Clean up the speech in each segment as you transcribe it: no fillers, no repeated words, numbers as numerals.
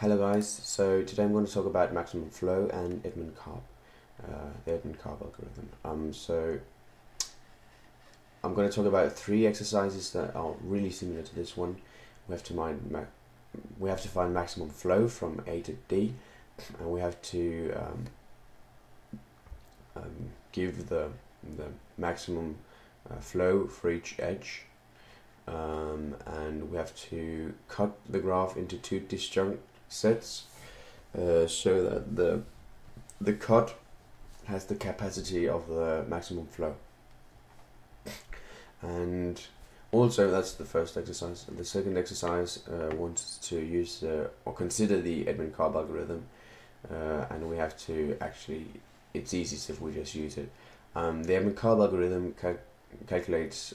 Hello guys, so today I'm going to talk about maximum flow and Edmond Karp, the Edmond Karp algorithm. So I'm going to talk about three exercises that are really similar to this one. We have to find maximum flow from A to D, and we have to give the maximum flow for each edge, and we have to cut the graph into two disjunct sets so that the cut has the capacity of the maximum flow. And also, that's the first exercise. The second exercise wants to use or consider the Edmond Karp algorithm, and we have to actually, it's easiest if we just use it. The Edmond Karp algorithm calculates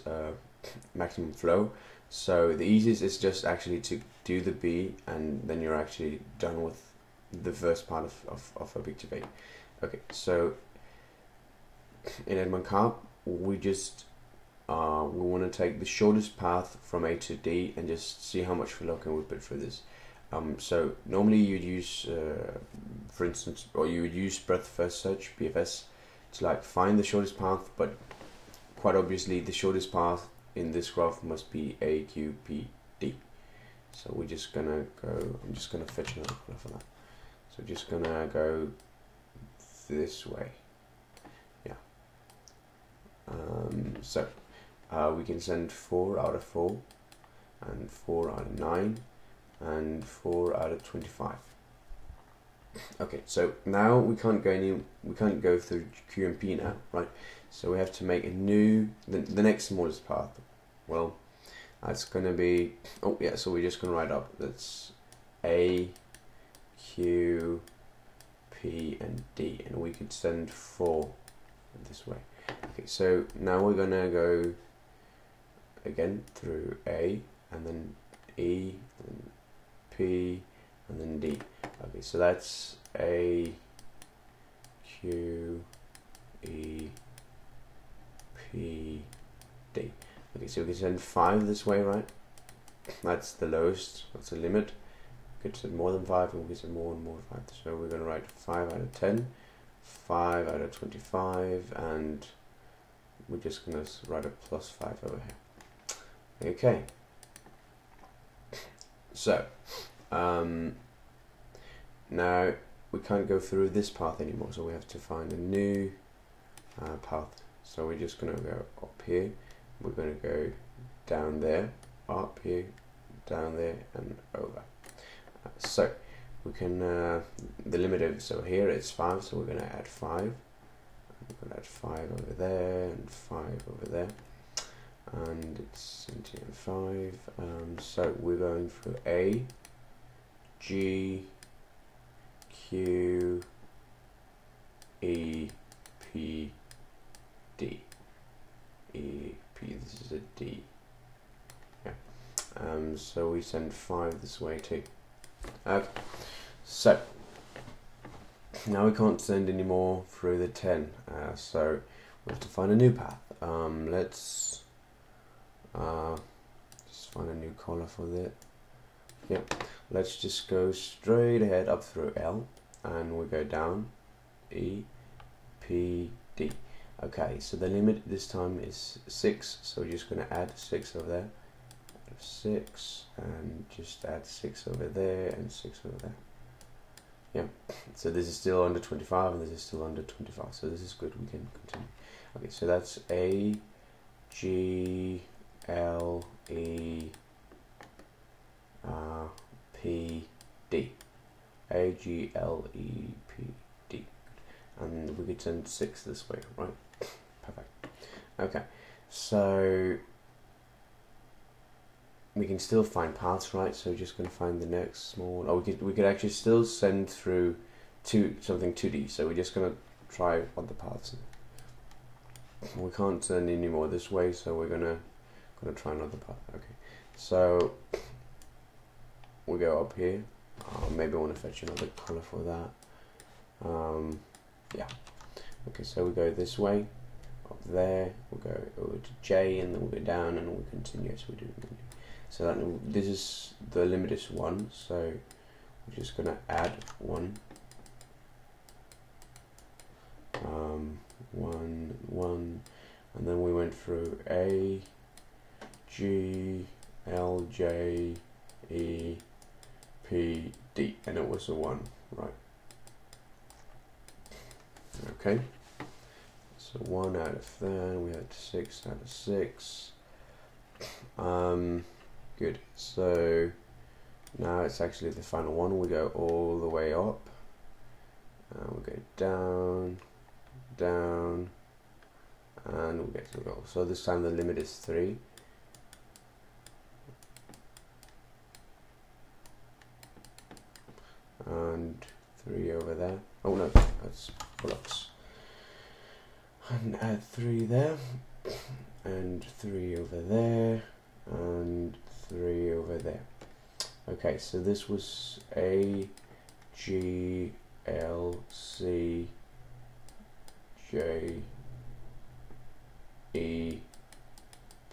maximum flow, so the easiest is just actually to do the B, and then you're actually done with the first part of a big debate. Okay, so in Edmond Karp, we just we want to take the shortest path from A to D and just see how much flow can we put through this. So normally you'd use, for instance, or you would use breadth first search, BFS, to like find the shortest path, but quite obviously the shortest path in this graph must be A, Q, P, D. So we're just gonna go, I'm just gonna fetch another color for that. So just gonna go this way. Yeah. So we can send 4 out of 4, and 4 out of 9, and 4 out of 25. Okay, so now we can't go through Q and P now, right? So we have to make a new, the next smallest path. Well, that's gonna be, oh yeah, so we're just gonna write up, that's A, Q, P, and D, and we could send 4 this way. Okay, so now we're gonna go again through A, and then E, and P, and then D. Okay, so that's A, Q, E, P, D. Okay, so we can send 5 this way, right? That's the lowest, that's the limit. We could send more than 5, and we can send more and more than 5. So we're going to write 5 out of 10, 5 out of 25, and we're just going to write a plus 5 over here. Okay. So, now we can't go through this path anymore, so we have to find a new path. So we're just going to go up here, we're going to go down there, up here, down there, and over. So we can, the limit of, so here it's 5, so we're going to add 5. We're going to add 5 over there, and 5 over there, and it's 17 and 5. So we're going through A, G, Q, E, P, D. E, P, this is a D. Yeah. So we send 5 this way too. Okay. So now we can't send any more through the 10. So we have to find a new path. Let's just find a new color for that. Yep. Let's just go straight ahead up through L, and we go down E, P, D. Okay, so the limit this time is 6, so we're just going to add 6 over there, 6, and just add 6 over there, and 6 over there. Yeah, so this is still under 25, and this is still under 25, so this is good, we can continue. Okay, so that's A, G, L, E, P, D. A, G, L, E, P, D. And we could send 6 this way, right? Perfect. Okay, so we can still find paths, right? So we're just going to find the next small. Oh, we could actually still send through something 2D. So we're just going to try other paths. We can't send any more this way, so we're gonna try another path. Okay, so we go up here. Maybe I want to fetch another color for that. Yeah. Okay, so we go this way, up there, we'll go over to J, and then we'll go down, and we'll continue as we do. So that, this is, the limit is 1, so we're just going to add 1, 1, 1, and then we went through A, G, L, J, E, P, D, and it was a 1, right? Okay, so 1 out of there, we had 6 out of 6. Good, so now it's actually the final one. We go all the way up, and we go down, down, and we get to the goal. So this time the limit is 3. And 3 over there. Oh no, that's blocks. And add 3 there, and 3 over there, and 3 over there. Okay, so this was A, G, L, C, J, E,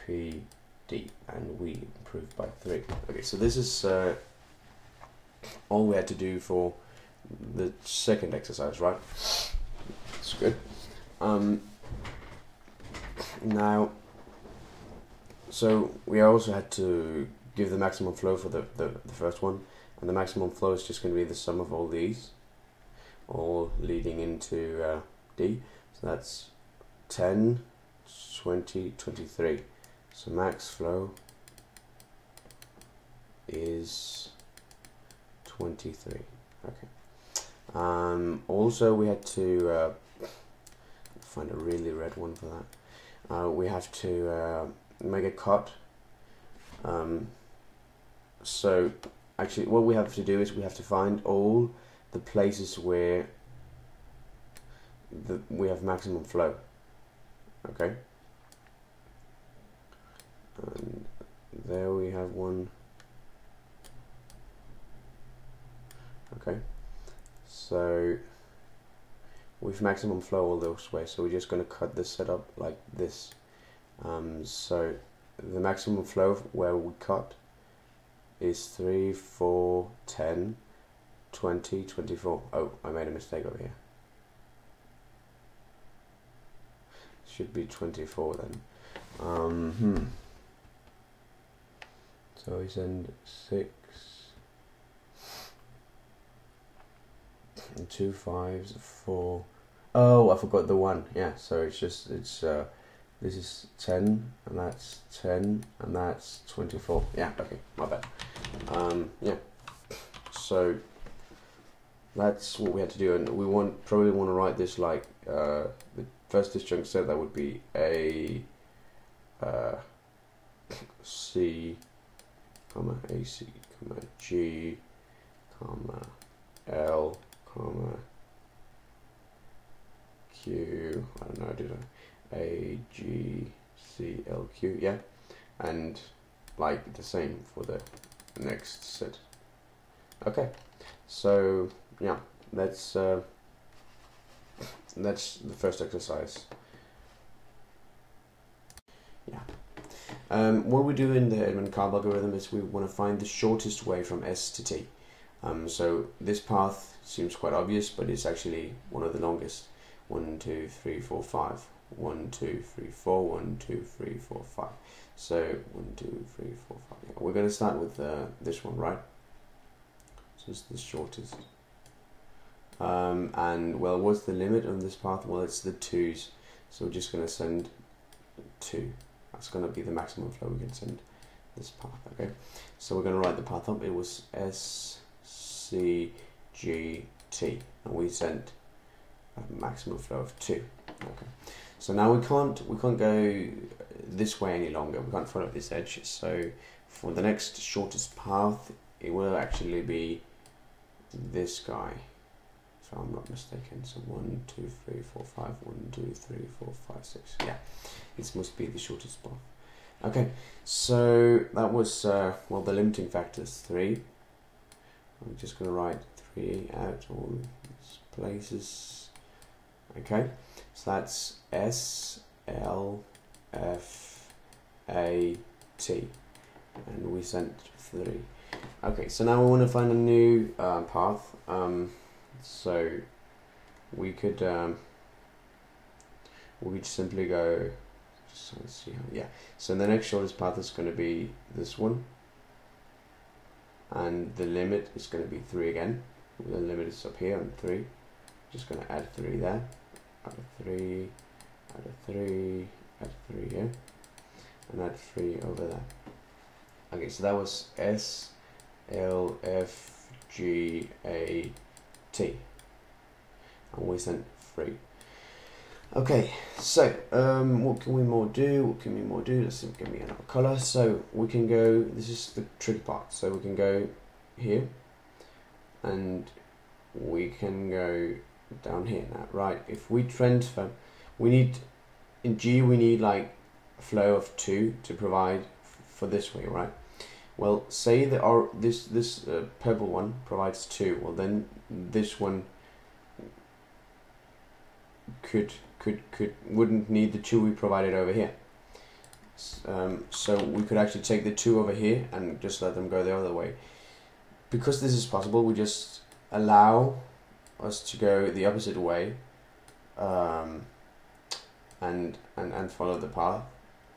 P, D, and we improved by 3. Okay, so this is all we had to do for the second exercise, right? That's good. Now, so we also had to give the maximum flow for the first one, and the maximum flow is just going to be the sum of all these, all leading into D. So that's 10, 20, 23. So max flow is 23. Okay. Also, we had to find a really red one for that. We have to make a cut. So actually, what we have to do is we have to find all the places where we have maximum flow. Okay. And there we have one. Okay, so with maximum flow all those ways, so we're just going to cut this setup like this. So the maximum flow where we cut is 3, 4, 10, 20, 24. Oh, I made a mistake over here. Should be 24 then. So we send 6 and 2 5s, 4. Oh, I forgot the 1. Yeah, so it's just this is 10 and that's 10 and that's 24. Yeah, okay, my bad. Yeah, so that's what we had to do, and we probably want to write this like the first disjunct set, that would be A, C, comma, AC, comma, G, comma, L, comma, Q, I don't know, did I? A, G, C, L, Q, yeah, and like the same for the next set. Okay, so yeah, that's the first exercise. Yeah. What we do in the Edmond Karp algorithm is we want to find the shortest way from S to T. So this path seems quite obvious, but it's actually one of the longest. 1, 2, 3, 4, 5. 1, 2, 3, 4. 1, 2, 3, 4, 5. So 1, 2, 3, 4, 5. Yeah. We're going to start with this one, right? So it's the shortest. And well, what's the limit on this path? Well, it's the 2's. So we're just going to send 2. That's going to be the maximum flow we can send this path. Okay. So we're going to write the path up. It was S, C, G, T, and we sent a maximum flow of 2. Okay. So now we can't go this way any longer. We can't follow this edge. So for the next shortest path, it will actually be this guy, if I'm not mistaken. So 1, 2, 3, 4, 5. 1, 2, 3, 4, 5, 6. Yeah, this must be the shortest path. Okay, so that was well, the limiting factor is 3. I'm just going to write 3 out all these places. Okay, so that's S, L, F, A, T, and we sent 3. Okay, so now we want to find a new path. So we could simply go. Just let's see how. Yeah. So the next shortest path is going to be this one, and the limit is going to be 3 again. The limit is up here on 3. Just going to add 3 there. Add a 3. Add a 3. Add 3 here, and add 3 over there. Okay, so that was S, L, F, G, A, T, and we sent 3. Okay, so what can we more do? What can we more do? Let's see, give me another color. So we can go. This is the tricky part. So we can go here, and we can go down here now. Right? If we transfer, we need in G. We need like a flow of 2 to provide for this way, right? Well, say that our this purple one provides 2. Well, then this one wouldn't need the 2 we provided over here. So we could actually take the 2 over here and just let them go the other way. Because this is possible, we just allow us to go the opposite way, and follow the path,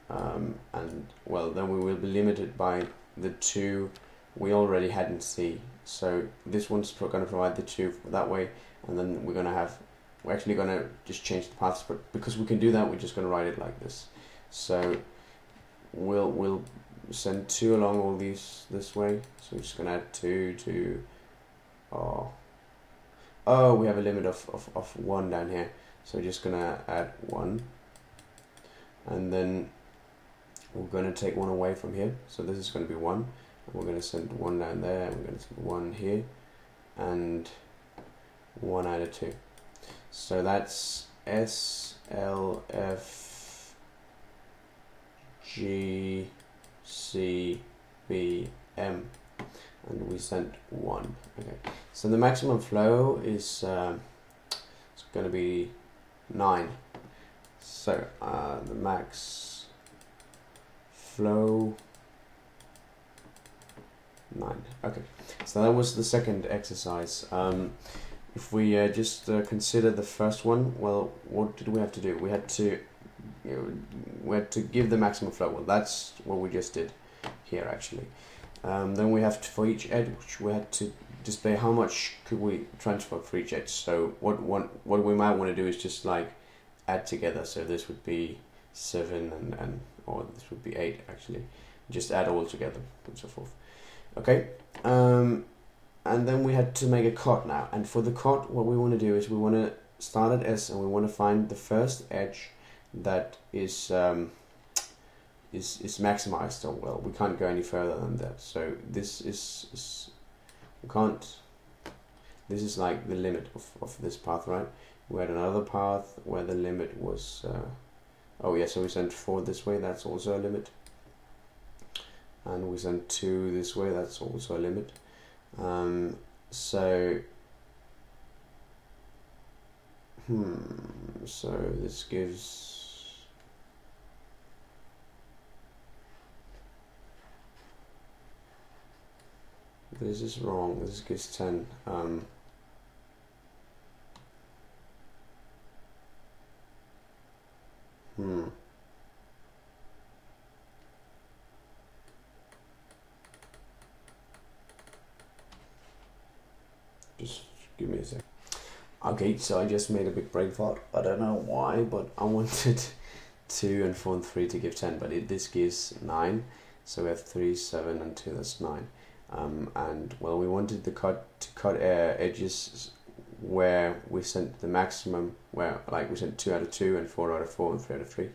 and well, then we will be limited by the 2 we already had in C. So this one's going to provide the 2 that way, and then we're actually going to just change the paths, but because we can do that, we're just going to write it like this. So we'll send 2 along all these this way. So we're just going to add 2 to oh, we have a limit of 1 down here, so we're just going to add 1, and then we're going to take 1 away from here, so this is going to be 1, and we're going to send 1 down there, and we're going to send 1 here, and 1 out of 2. So that's S, L, F, G, C, B, M, and we sent 1. Okay, so the maximum flow is it's going to be 9. So the max flow 9. Okay, so that was the second exercise. If we just consider the first one, well, what did we have to do? We had to give the maximum flow. Well, that's what we just did here actually. Then we have to, for each edge, we had to display how much could we transfer for each edge. So what we might want to do is just like add together. So this would be 7 and or this would be 8 actually. Just add all together and so forth. Okay. And then we had to make a cut now. And for the cut, what we want to do is we want to start at S, and we want to find the first edge that is maximized. So well, we can't go any further than that. So this is we can't. This is like the limit of this path, right? We had another path where the limit was. Oh yeah, so we sent 4 this way. That's also a limit. And we sent 2 this way. That's also a limit. So this gives this is wrong. This gives 10. Just give me a sec. Okay, so I just made a big brain fart. I don't know why, but I wanted 2 and 4 and 3 to give 10, but this gives 9. So we have 3, 7, and 2. That's 9. And well, we wanted the cut edges where we sent the maximum, where like we sent 2 out of 2 and 4 out of 4 and 3 out of 3.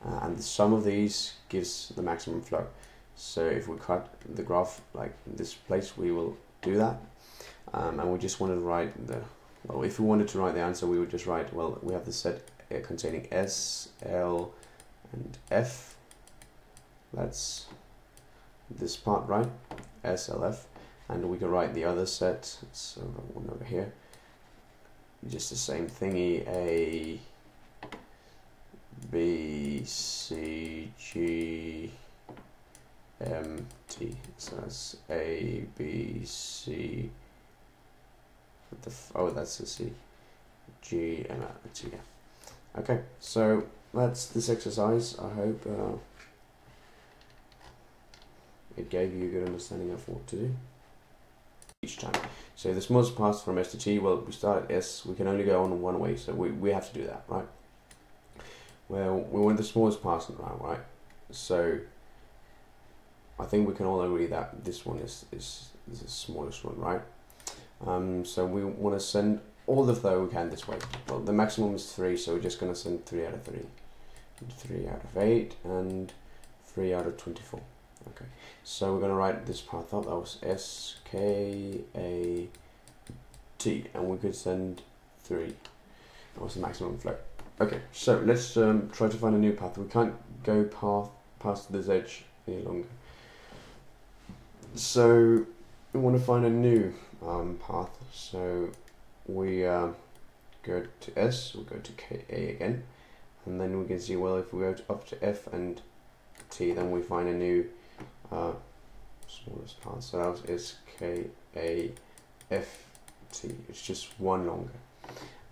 And the sum of these gives the maximum flow. So if we cut the graph like in this place, we will do that. And we just wanted to write if we wanted to write the answer, we would just write, well, we have the set containing S, L, and F. That's this part, right? S, L, F. And we can write the other set, so one over here. Just the same thingy, A, B, C, G, M, T. So that's A, B, C. Oh, that's a C. G, M, T. Yeah. Okay, so that's this exercise. I hope it gave you a good understanding of what to do each time. So the smallest path from S to T, well, we start at S, we can only go on one way, so we have to do that, right? Well, we want the smallest path now, right? So I think we can all agree that this one is the smallest one, right? So we want to send all of those we can this way. Well, the maximum is 3, so we're just going to send 3 out of 3. 3 out of 8 and 3 out of 24. Okay, so we're going to write this path up. That was S, K, A, T, and we could send 3. That was the maximum flow. Okay, so let's try to find a new path. We can't go past this edge any longer. So we want to find a new path. So we go to S, we'll go to K, A again, and then we can see, well, if we go up to F and T, then we find a new smallest path. So that was S, K, A, F, T. It's just one longer,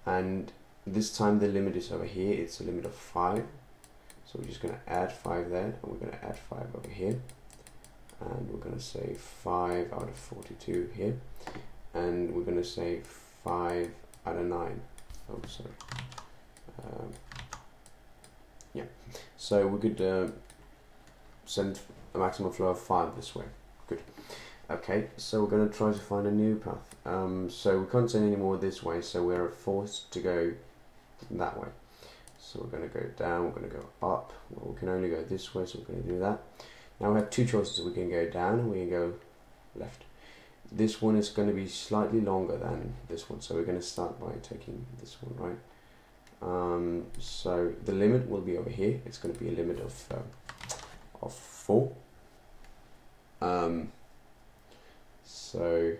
and this time the limit is over here. It's a limit of 5, so we're just going to add 5 there, and we're going to add 5 over here, and we're going to say 5 out of 42 here, and we're going to say 5 out of 9. Oh, sorry. Yeah, so we could send a maximum flow of 5 this way. Good. Okay, so we're going to try to find a new path. So we can't send any more this way, so we're forced to go that way. So we're going to go down, we're going to go up. Well, we can only go this way, so we're going to do that. Now we have two choices. We can go down and we can go left. This one is going to be slightly longer than this one, so we're going to start by taking this one, right? So the limit will be over here. It's going to be a limit of 4. So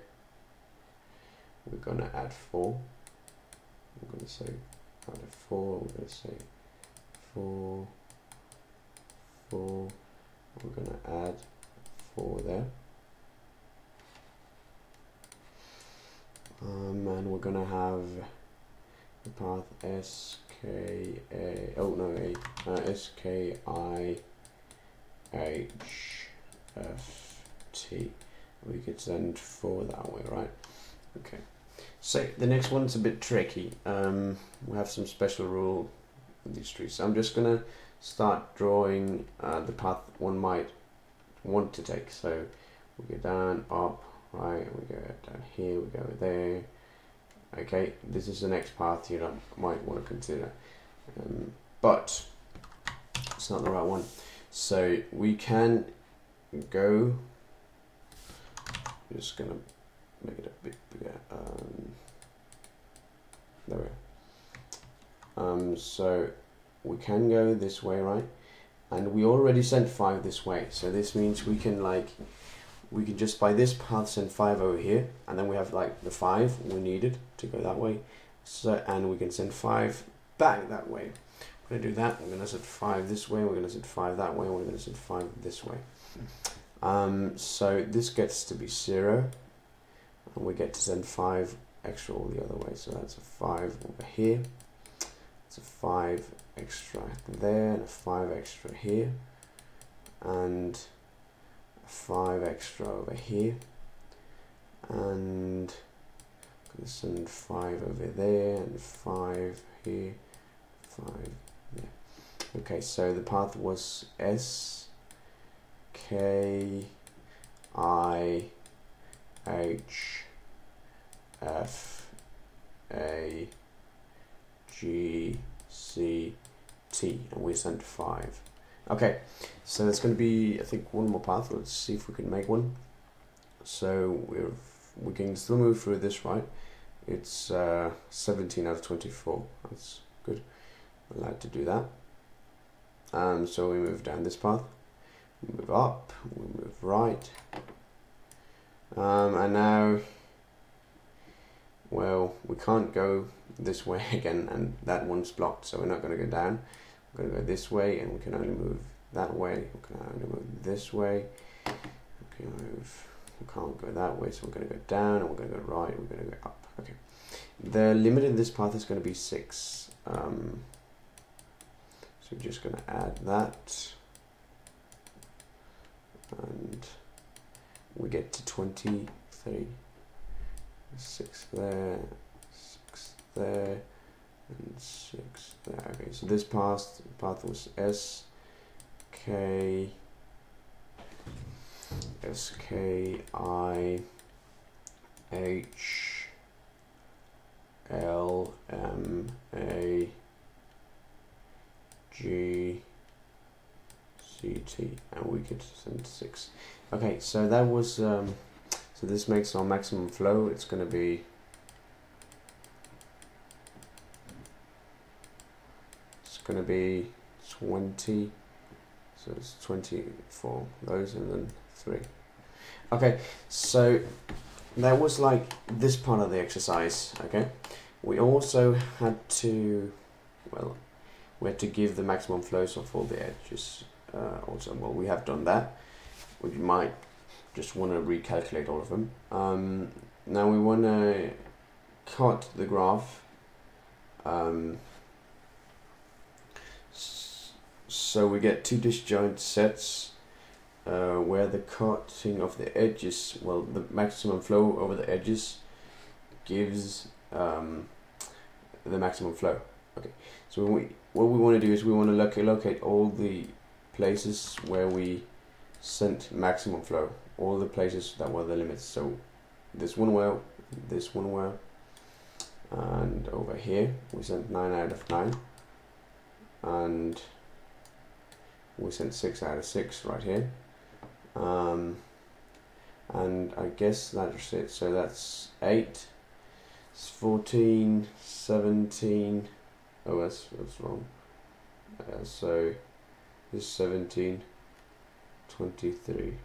we're going to add 4. We're going to say out of 4. We're going to say 4, 4. We're going to add 4 there. And we're going to have the path S, K, A, oh no, S, K, I, H, F, T. We could send 4 that way, right? Okay. So the next one's a bit tricky. We have some special rule with these trees. So I'm just going to start drawing the path one might want to take. So we go down, up, right, we go down here, we go there. Okay, this is the next path you might want to consider, but it's not the right one. So we can go, I'm just gonna make it a bit bigger. There we go. So we can go this way, right? And we already sent 5 this way, so this means we can just by this path send 5 over here, and then we have like the 5 we needed to go that way. So, and we can send 5 back that way. We're gonna do that. We're gonna send 5 this way. We're gonna send 5 that way. And we're gonna send 5 this way. So this gets to be 0, and we get to send 5 extra all the other way. So that's a 5 over here. It's a 5 extra there, and a 5 extra here, and 5 extra over here, and I'm going to send 5 over there, and 5 here, 5 there. Okay, so the path was S, K, I, H, F, A, G, C, T, and we sent 5. Okay, so there's going to be, I think, one more path. Let's see if we can make one. So we can still move through this, right? It's 17 out of 24. That's good. We're allowed to do that. So we move down this path. We move up. We move right. And now, well, we can't go this way again, and that one's blocked, so we're not going to go down. We're going to go this way, and we can only move that way. We can only move this way, Okay, we can't go that way, so we're going to go down, and we're going to go right, we're going to go up. Okay, the limit in this path is going to be 6. So we're just going to add that, and we get to 23. 6 there, 6 there, and 6 there. Okay, so this path was S, K, S, K, I, H, L, M, A, G, C, T, and we could send 6. Okay, so that was so this makes our maximum flow. It's going to be 20. So it's 20 for those, and then 3. Okay, so that was like this part of the exercise. Okay, we also had to, well, we had to give the maximum flows of all the edges. Also, well, we have done that. We might just want to recalculate all of them. Now we want to cut the graph. So we get 2 disjoint sets where the cutting of the edges, well, the maximum flow over the edges gives the maximum flow. Okay, so what we want to do is we want to locate all the places where we sent maximum flow, all the places that were the limits. So this one were, and over here we sent 9 out of 9, and we sent 6 out of 6 right here, and I guess that's it. So that's 8, 14, 17. Oh, that's wrong. So this is 17, 23.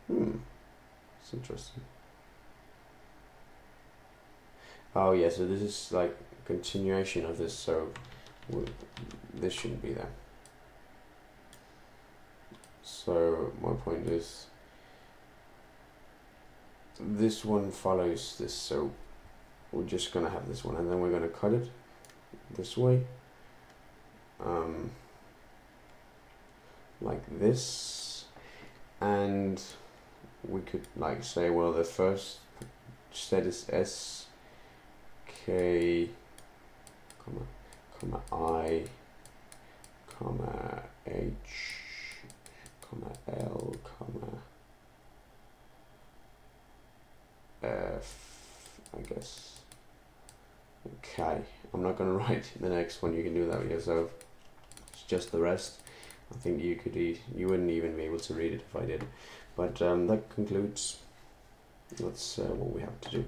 It's interesting. Oh yeah, so this is like continuation of this, so this shouldn't be there. So my point is, this one follows this, so we're just gonna have this one, and then we're gonna cut it this way, like this, and we could like say, well, the first set is S, K, comma I, comma H, comma L, comma F, I guess. Okay, I'm not gonna write the next one. You can do that with yourself. It's just the rest. I think you wouldn't even be able to read it if I did. But that concludes. That's what we have to do.